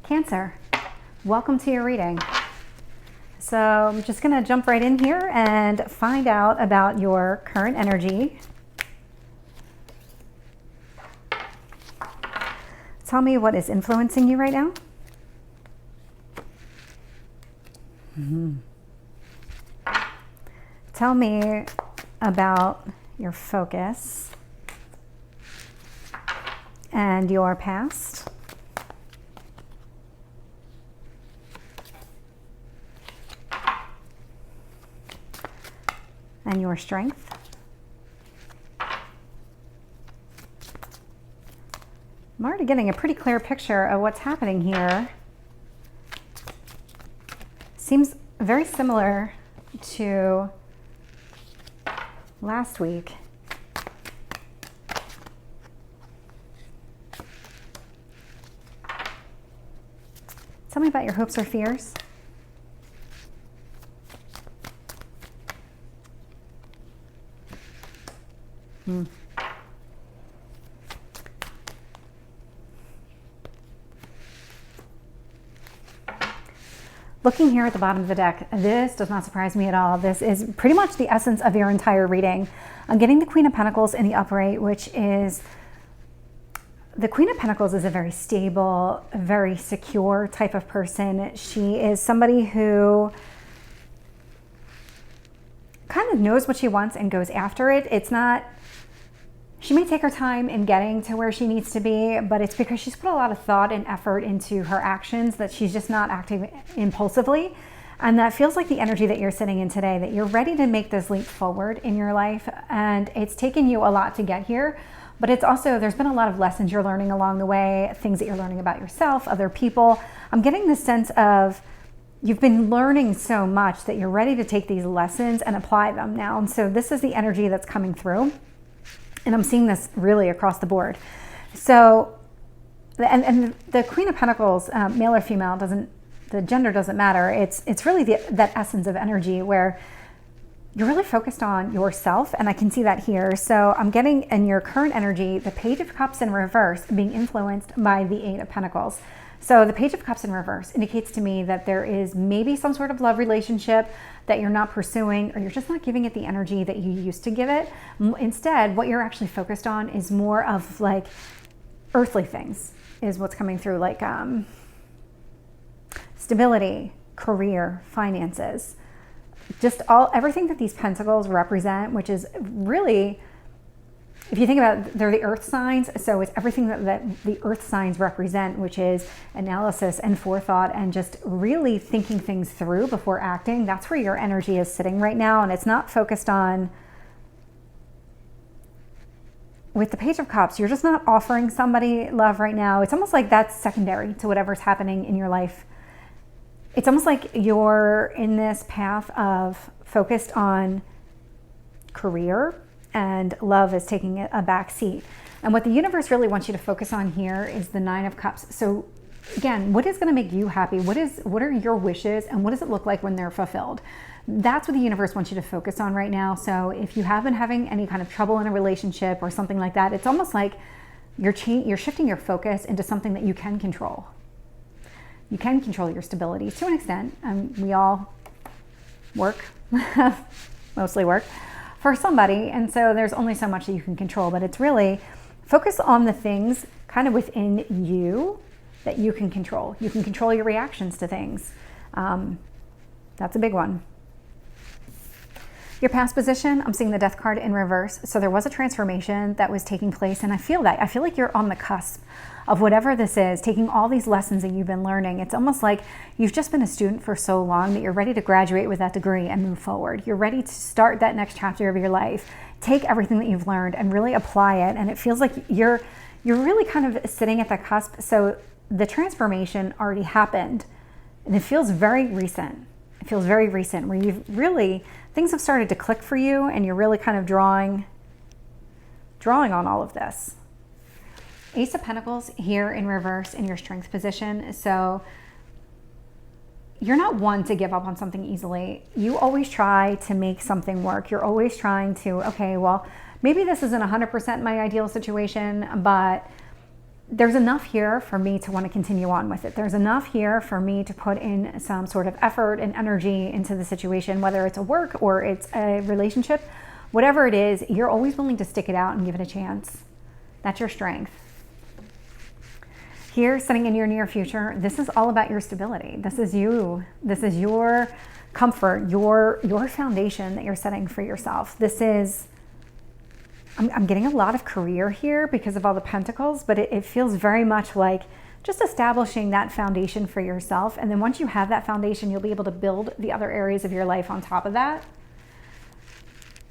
Cancer, welcome to your reading. So I'm just going to jump right in here and find out about your current energy. Tell me what is influencing you right now. Tell me about your focus and your past. And your strength. I'm already getting a pretty clear picture of what's happening here. Seems very similar to last week. Tell me about your hopes or fears. Looking here at the bottom of the deck, this does not surprise me at all. This is pretty much the essence of your entire reading. I'm getting the Queen of Pentacles in the upright, which is, the Queen of Pentacles is a very stable, very secure type of person. She is somebody who kind of knows what she wants and goes after it. It's not, she may take her time in getting to where she needs to be, but it's because she's put a lot of thought and effort into her actions that she's just not acting impulsively. And that feels like the energy that you're sitting in today, that you're ready to make this leap forward in your life. And it's taken you a lot to get here, but it's also, there's been a lot of lessons you're learning along the way, things that you're learning about yourself, other people. I'm getting this sense of you've been learning so much that you're ready to take these lessons and apply them now. And so this is the energy that's coming through. And I'm seeing this really across the board. So, and the Queen of Pentacles, male or female, the gender doesn't matter. It's really that essence of energy where you're really focused on yourself, and I can see that here. So I'm getting in your current energy, the Page of Cups in reverse being influenced by the Eight of Pentacles. So the Page of Cups in reverse indicates to me that there is maybe some sort of love relationship that you're not pursuing, or you're just not giving it the energy that you used to give it. Instead, what you're actually focused on is more of like earthly things is what's coming through, like stability, career, finances, just everything that these pentacles represent, which is really, if you think about it, they're the earth signs, so it's everything that the earth signs represent, which is analysis and forethought and just really thinking things through before acting. That's where your energy is sitting right now, and it's not focused on, with the Page of Cups, you're just not offering somebody love right now. It's almost like that's secondary to whatever's happening in your life. It's almost like you're in this path of focused on career, and love is taking a back seat. And what the universe really wants you to focus on here is the Nine of Cups. So again, what is going to make you happy? What are your wishes, and what does it look like when they're fulfilled? That's what the universe wants you to focus on right now. So if you have been having any kind of trouble in a relationship or something like that, it's almost like you're shifting your focus into something that you can control. You can control your stability to an extent. We all work, mostly work, for somebody, and so there's only so much that you can control, but it's really focus on the things kind of within you that you can control. You can control your reactions to things. That's a big one. Your past position, I'm seeing the Death card in reverse. So there was a transformation that was taking place, and I feel like you're on the cusp of whatever this is, taking all these lessons that you've been learning. It's almost like you've just been a student for so long that you're ready to graduate with that degree and move forward. You're ready to start that next chapter of your life, take everything that you've learned and really apply it. And it feels like you're really kind of sitting at the cusp. So the transformation already happened, and it feels very recent. It feels very recent, where you've really, things have started to click for you, and you're really kind of drawing on all of this. Ace of Pentacles here in reverse in your strength position. So you're not one to give up on something easily. You always try to make something work. You're always trying to, okay, well, maybe this isn't 100% my ideal situation, but there's enough here for me to want to continue on with it. There's enough here for me to put in some sort of effort and energy into the situation, whether it's a work or it's a relationship, whatever it is, you're always willing to stick it out and give it a chance. That's your strength. Here, sitting in your near future, this is all about your stability. This is you. This is your comfort, your foundation that you're setting for yourself. This is, I'm getting a lot of career here because of all the pentacles, but it feels very much like just establishing that foundation for yourself. And then once you have that foundation, you'll be able to build the other areas of your life on top of that.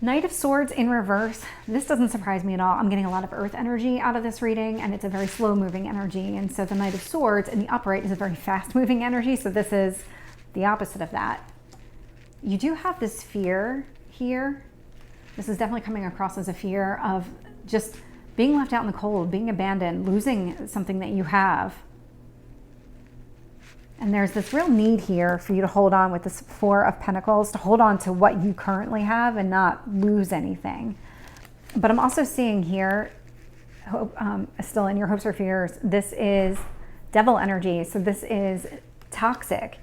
Knight of Swords in reverse. This doesn't surprise me at all. I'm getting a lot of earth energy out of this reading, and it's a very slow moving energy. And so the Knight of Swords in the upright is a very fast moving energy. So this is the opposite of that. You do have this fear here. This is definitely coming across as a fear of just being left out in the cold, being abandoned, losing something that you have. And there's this real need here for you to hold on with this Four of Pentacles, to hold on to what you currently have and not lose anything. But I'm also seeing here, still in your hopes or fears, this is devil energy. So this is toxic.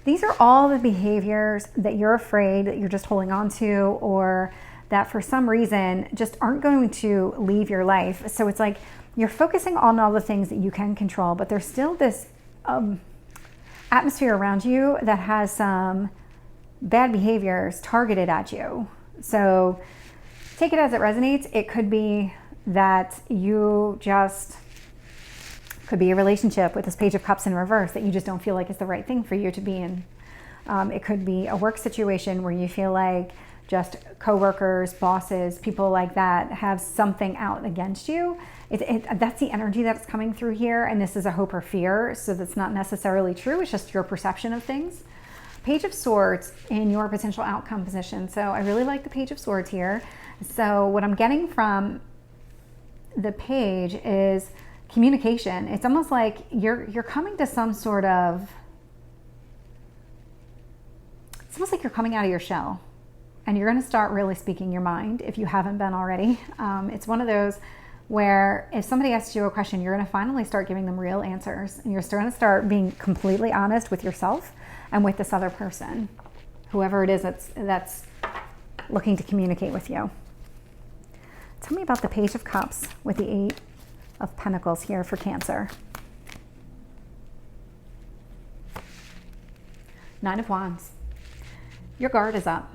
These are all the behaviors that you're afraid that you're just holding on to, or that for some reason just aren't going to leave your life. So it's like you're focusing on all the things that you can control, but there's still this atmosphere around you that has some bad behaviors targeted at you. So take it as it resonates. It could be that you just, could be a relationship with this Page of Cups in reverse that you just don't feel like is the right thing for you to be in. It could be a work situation where you feel like just coworkers, bosses, people like that have something out against you. That's the energy that's coming through here, and this is a hope or fear, so that's not necessarily true. It's just your perception of things. Page of Swords in your potential outcome position. So I really like the Page of Swords here. So what I'm getting from the page is communication. It's almost like you're coming to some sort of, it's almost like you're coming out of your shell, and you're going to start really speaking your mind if you haven't been already. It's one of those where if somebody asks you a question, you're going to finally start giving them real answers, and you're going to start being completely honest with yourself and with this other person, whoever it is that's looking to communicate with you. Tell me about the Page of Cups with the 8 of Pentacles here for Cancer. 9 of Wands. Your guard is up.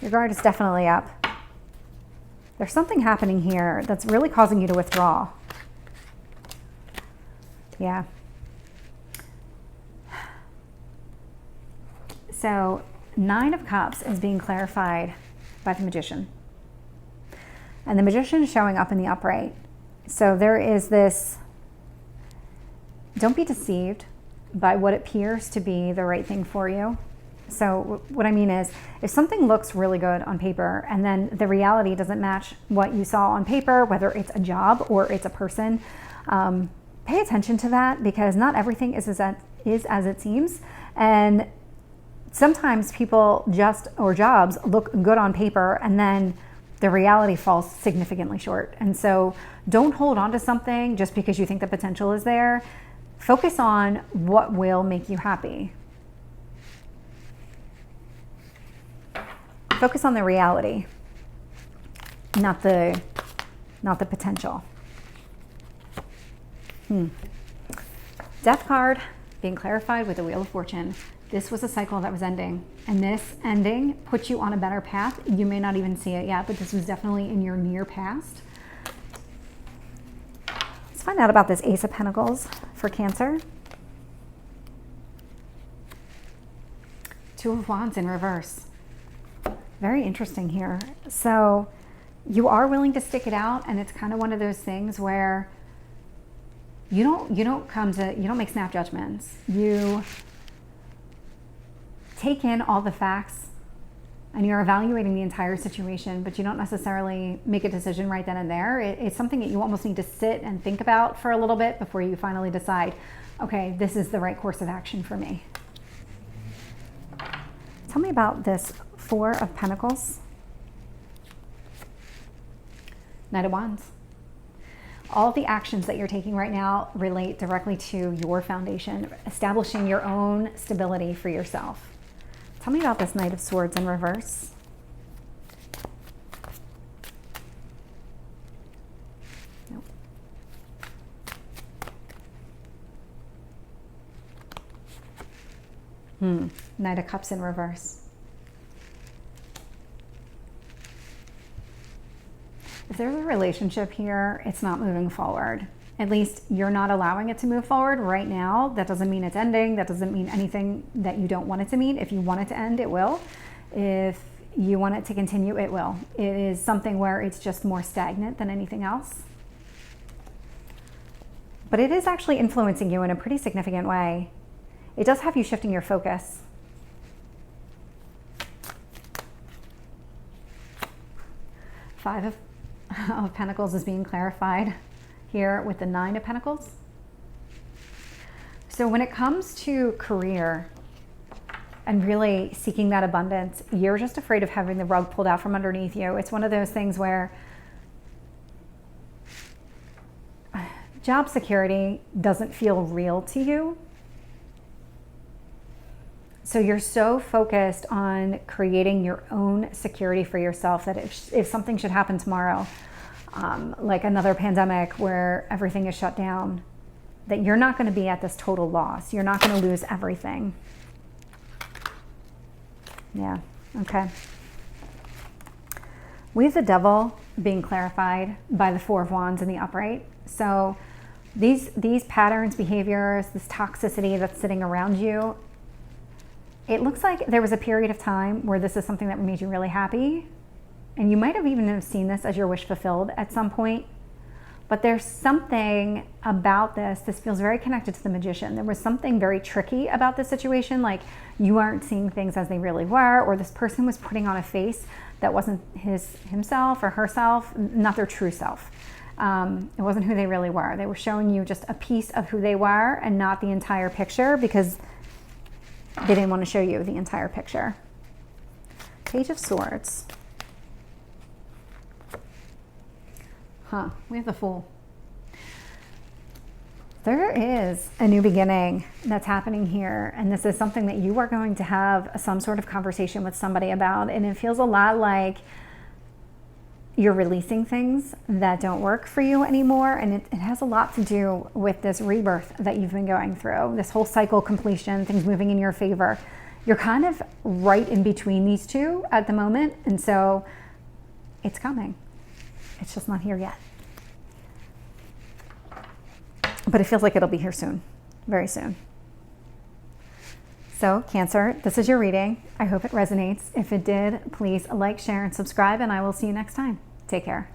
Your guard is definitely up. There's something happening here that's really causing you to withdraw. Yeah. So 9 of Cups is being clarified by the Magician. And the Magician is showing up in the upright. So there is this, don't be deceived by what appears to be the right thing for you. So what I mean is, if something looks really good on paper and then the reality doesn't match what you saw on paper, whether it's a job or it's a person, pay attention to that, because not everything is as it seems. And sometimes people or jobs look good on paper and then the reality falls significantly short. And so don't hold on to something just because you think the potential is there. Focus on what will make you happy. Focus on the reality, not the potential. Death card being clarified with the Wheel of Fortune. This was a cycle that was ending, and this ending puts you on a better path. You may not even see it yet, but this was definitely in your near past. Let's find out about this Ace of Pentacles for Cancer. 2 of Wands in reverse. Very interesting here. So you are willing to stick it out, and it's kind of one of those things where you don't make snap judgments. You take in all the facts and you're evaluating the entire situation, but you don't necessarily make a decision right then and there. It's something that you almost need to sit and think about for a little bit before you finally decide, okay, this is the right course of action for me. Tell me about this 4 of Pentacles. Knight of Wands. All the actions that you're taking right now relate directly to your foundation, establishing your own stability for yourself. Tell me about this Knight of Swords in reverse. Nope. Knight of Cups in reverse. If there's a relationship here, it's not moving forward. At least you're not allowing it to move forward right now. That doesn't mean it's ending. That doesn't mean anything that you don't want it to mean. If you want it to end, it will. If you want it to continue, it will. It is something where it's just more stagnant than anything else. But it is actually influencing you in a pretty significant way. It does have you shifting your focus. Five of Pentacles is being clarified here with the Nine of Pentacles. So when it comes to career and really seeking that abundance, you're just afraid of having the rug pulled out from underneath you. It's one of those things where job security doesn't feel real to you. So you're so focused on creating your own security for yourself that if something should happen tomorrow, like another pandemic where everything is shut down, that you're not going to be at this total loss. You're not going to lose everything. Yeah, okay. We have the Devil being clarified by the Four of Wands in the upright. So these patterns, behaviors, this toxicity that's sitting around you, it looks like there was a period of time where this is something that made you really happy. And you might have even seen this as your wish fulfilled at some point. But there's something about this. This feels very connected to the Magician. There was something very tricky about this situation. Like you aren't seeing things as they really were, or this person was putting on a face that wasn't himself or herself, not their true self. It wasn't who they really were. They were showing you just a piece of who they were and not the entire picture, because they didn't want to show you the entire picture. Page of Swords. We have the Fool. There is a new beginning that's happening here, and this is something that you are going to have some sort of conversation with somebody about, and it feels a lot like you're releasing things that don't work for you anymore, and it has a lot to do with this rebirth that you've been going through, this whole cycle completion, things moving in your favor. You're kind of right in between these two at the moment, and so it's coming. It's just not here yet. But it feels like it'll be here soon, very soon. So Cancer, this is your reading. I hope it resonates. If it did, please like, share, and subscribe, and I will see you next time. Take care.